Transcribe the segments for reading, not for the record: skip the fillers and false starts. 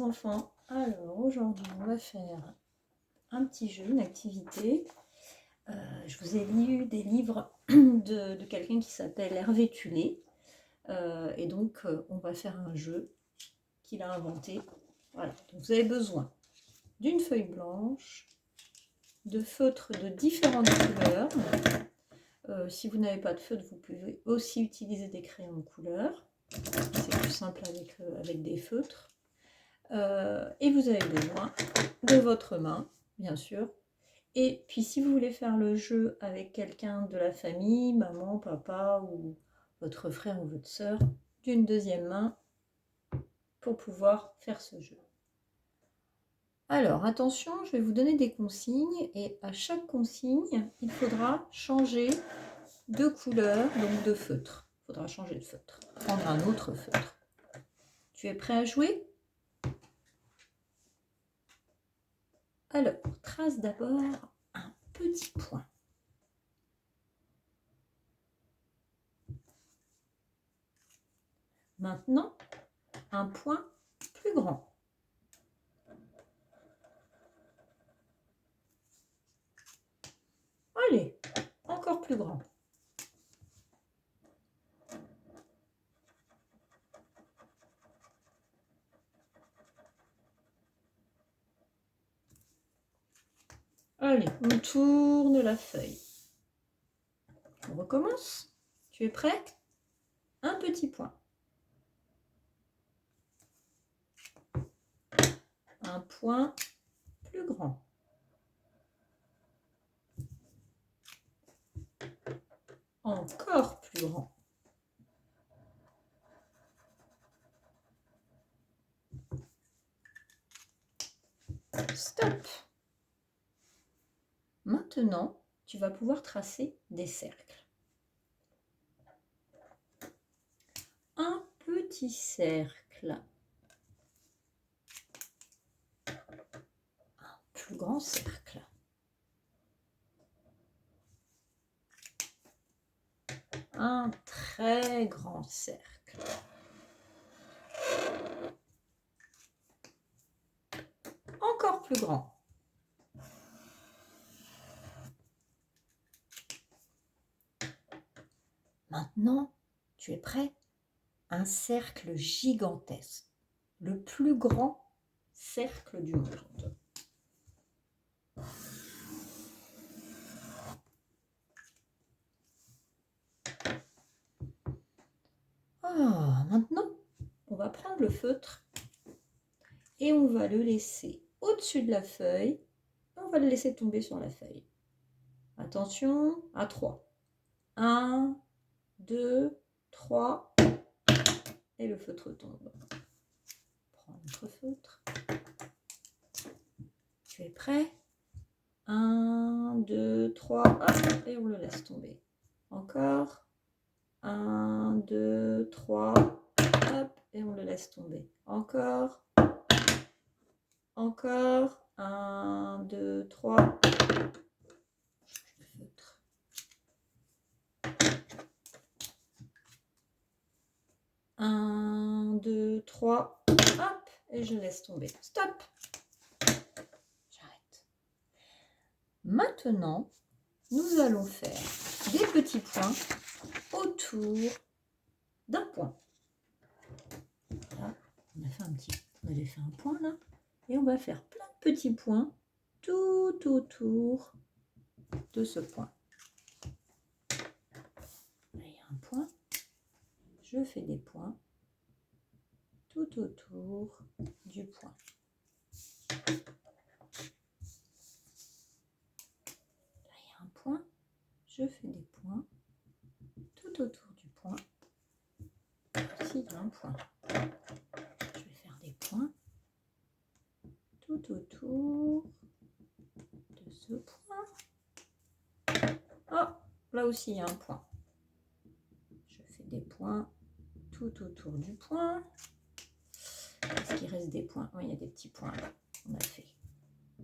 Enfants, alors aujourd'hui on va faire un petit jeu, une activité. Je vous ai lu des livres de quelqu'un qui s'appelle Hervé Tullet. Et donc on va faire un jeu qu'il a inventé. Voilà, donc vous avez besoin d'une feuille blanche, de feutres de différentes couleurs. Si vous n'avez pas de feutre, vous pouvez aussi utiliser des crayons de couleur. C'est plus simple avec des feutres. Et vous avez besoin de votre main, bien sûr. Et puis si vous voulez faire le jeu avec quelqu'un de la famille, maman, papa ou votre frère ou votre sœur, d'une deuxième main pour pouvoir faire ce jeu. Alors attention, je vais vous donner des consignes et à chaque consigne, il faudra changer de couleur, donc de feutre. Il faudra changer de feutre, prendre un autre feutre. Tu es prêt à jouer ? Alors, trace d'abord un petit point. Maintenant, un point plus grand. Allez, encore plus grand. Allez, on tourne la feuille. On recommence. Tu es prêt ? Un petit point. Un point plus grand. Encore plus grand. Stop. Maintenant, tu vas pouvoir tracer des cercles. Un petit cercle. Un plus grand cercle. Un très grand cercle. Encore plus grand. Maintenant, tu es prêt ? Un cercle gigantesque. Le plus grand cercle du monde. Maintenant, on va prendre le feutre et on va le laisser au-dessus de la feuille. On va le laisser tomber sur la feuille. Attention, à 3. 1, 2, 3. Et le feutre tombe. Prends notre feutre. Tu es prêt ? 1, 2, 3. Hop, et on le laisse tomber. Encore. 1, 2, 3. Hop, et on le laisse tomber. Encore. Encore. 1, 2, 3. Feutre. 1, 2, 3. Hop, et je laisse tomber. Stop. J'arrête. Maintenant, nous allons faire des petits points autour d'un point. Là, on avait fait un point là. Et on va faire plein de petits points tout autour de ce point. Là, il y a un point. Je fais des points tout autour du point. Là, il y a un point. Je fais des points tout autour du point. Ici, il y a un point. Je vais faire des points tout autour de ce point. Oh, là aussi, il y a un point. Je fais des points tout autour du point. Est-ce qu'il reste des points ? Oui, il y a des petits points là. On a fait.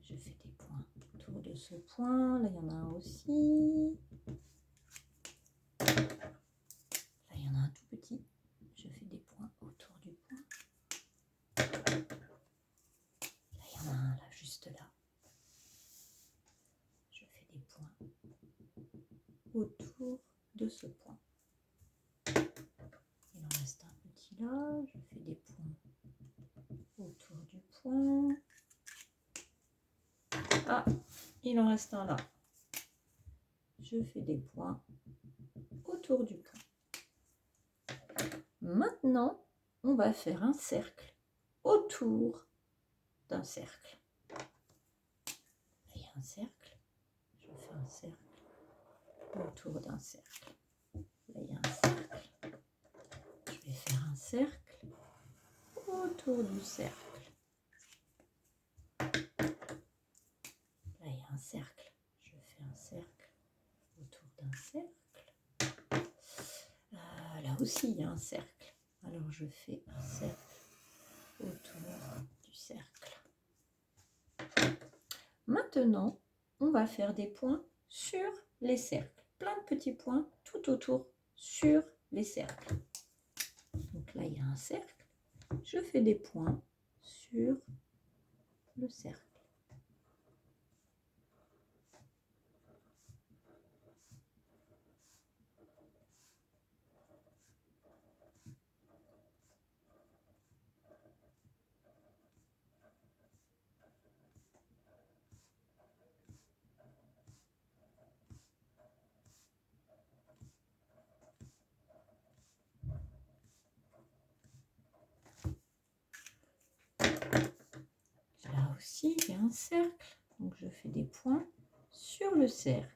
Je fais des points autour de ce point. Là, il y en a un aussi. Là, il y en a un tout petit. Je fais des points autour du point. autour de ce point. Il en reste un petit là, je fais des points autour du point. Ah, il en reste un là. Je fais des points autour du point. Maintenant, on va faire un cercle autour d'un cercle. Il y a un cercle, je fais un cercle autour d'un cercle. Là, il y a un cercle, je vais faire un cercle autour du cercle. Là, il y a un cercle, je fais un cercle autour d'un cercle. Là aussi, il y a un cercle. Alors, je fais un cercle autour du cercle. Maintenant, on va faire des points sur les cercles. Plein de petits points tout autour sur les cercles. Donc là, il y a un cercle. Je fais des points sur le cercle. Là aussi, il y a un cercle. Donc je fais des points sur le cercle.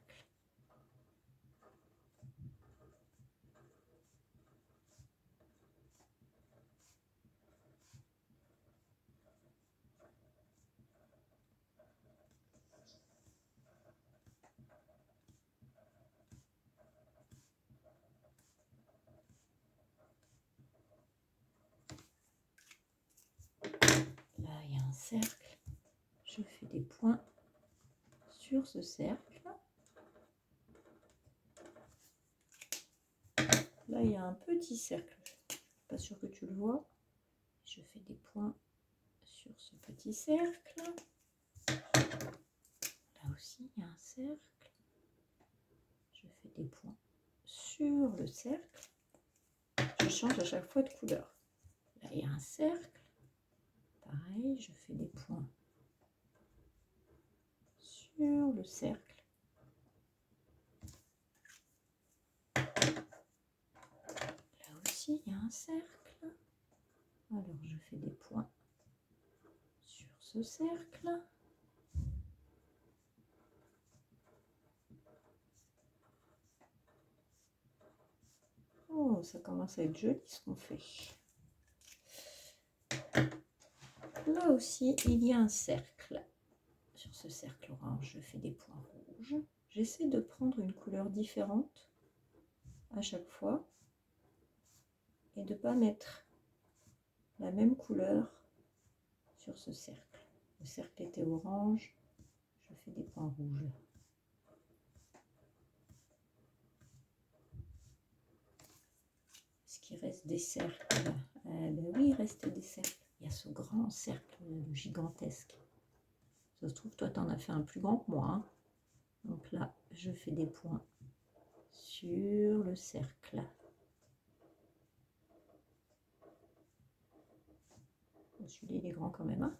Là, il y a un cercle. Je fais des points sur ce cercle. Là, il y a un petit cercle. Je ne suis pas sûre que tu le vois. Je fais des points sur ce petit cercle. Là aussi, il y a un cercle. Je fais des points sur le cercle. Je change à chaque fois de couleur. Là, il y a un cercle. Pareil, je fais des points sur le cercle. Là aussi, il y a un cercle. Alors, je fais des points sur ce cercle. Oh, ça commence à être joli ce qu'on fait. Là aussi, il y a un cercle. Sur ce cercle orange, je fais des points rouges. J'essaie de prendre une couleur différente à chaque fois et de ne pas mettre la même couleur sur ce cercle. Le cercle était orange, je fais des points rouges. Est-ce qu'il reste des cercles? Ben oui, il reste des cercles. Il y a ce grand cercle gigantesque. Ça se trouve, toi, tu en as fait un plus grand que moi. Hein. Donc là, je fais des points sur le cercle. Celui-là, il est grand quand même. Hein.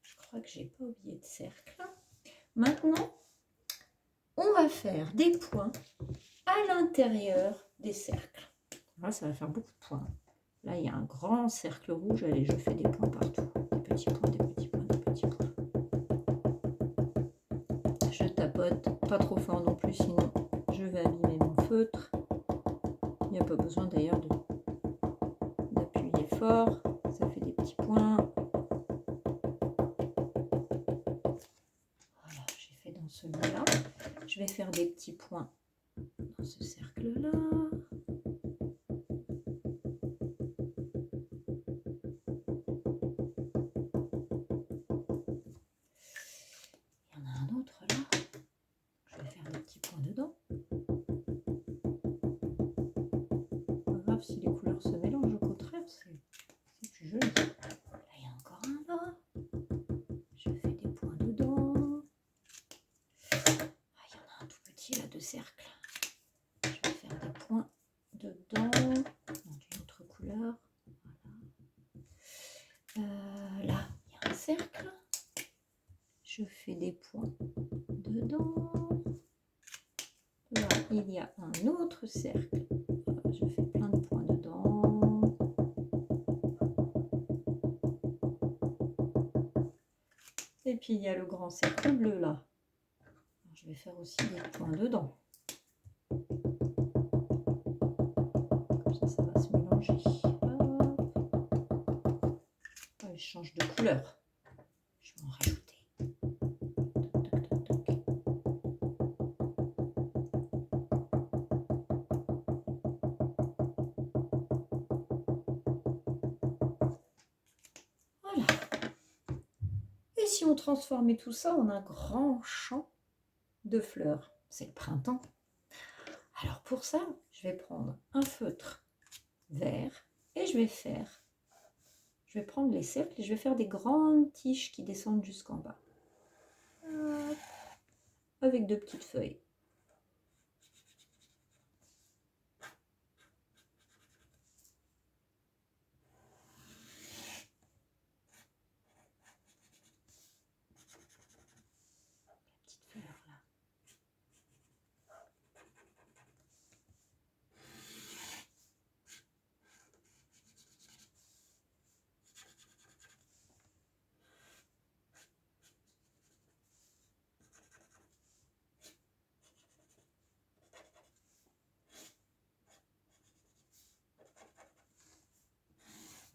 Je crois que j'ai pas oublié de cercle. Maintenant, on va faire des points à l'intérieur des cercles. Là, ça va faire beaucoup de points. Là, il y a un grand cercle rouge. Allez, je fais des points partout. Des petits points, des petits points, des petits points. Je tapote, pas trop fort non plus, sinon je vais abîmer mon feutre. Il n'y a pas besoin d'ailleurs d'appuyer fort. Ça fait des petits points. Voilà, j'ai fait dans celui-là. Je vais faire des petits points dans ce cercle-là. cercle. Je vais faire des points dedans, d'une autre couleur. Voilà. Là, il y a un cercle. Je fais des points dedans. Là, il y a un autre cercle. Je fais plein de points dedans. Et puis, il y a le grand cercle bleu là. Alors, je vais faire aussi des points dedans. Comme ça va se mélanger. Je change de couleur. Je vais en rajouter. Toc, toc, toc, toc. Voilà. Et si on transformait tout ça en un grand champ de fleurs? C'est le printemps. Alors pour ça, je vais prendre un feutre vert et je vais prendre les cercles et je vais faire des grandes tiges qui descendent jusqu'en bas. Hop. Avec 2 petites feuilles.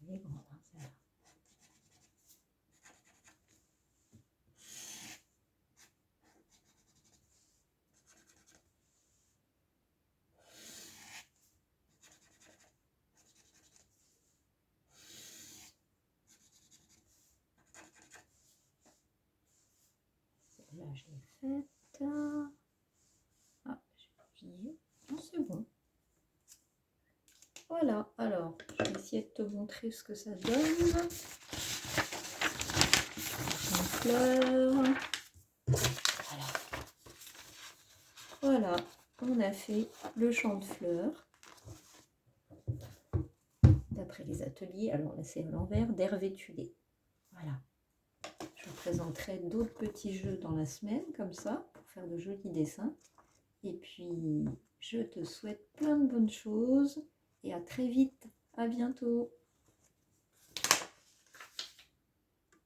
Les grandes, hein, celle-là. Celle-là, je l'ai faite. Ah, j'ai oublié. Non, c'est bon. Voilà, alors, je vais essayer de te montrer ce que ça donne. Une fleur. Voilà, on a fait le champ de fleurs. D'après les ateliers, alors là c'est l'envers d'Hervé Tulé. Voilà. Je vous présenterai d'autres petits jeux dans la semaine, comme ça, pour faire de jolis dessins. Et puis, je te souhaite plein de bonnes choses et à très vite. À bientôt.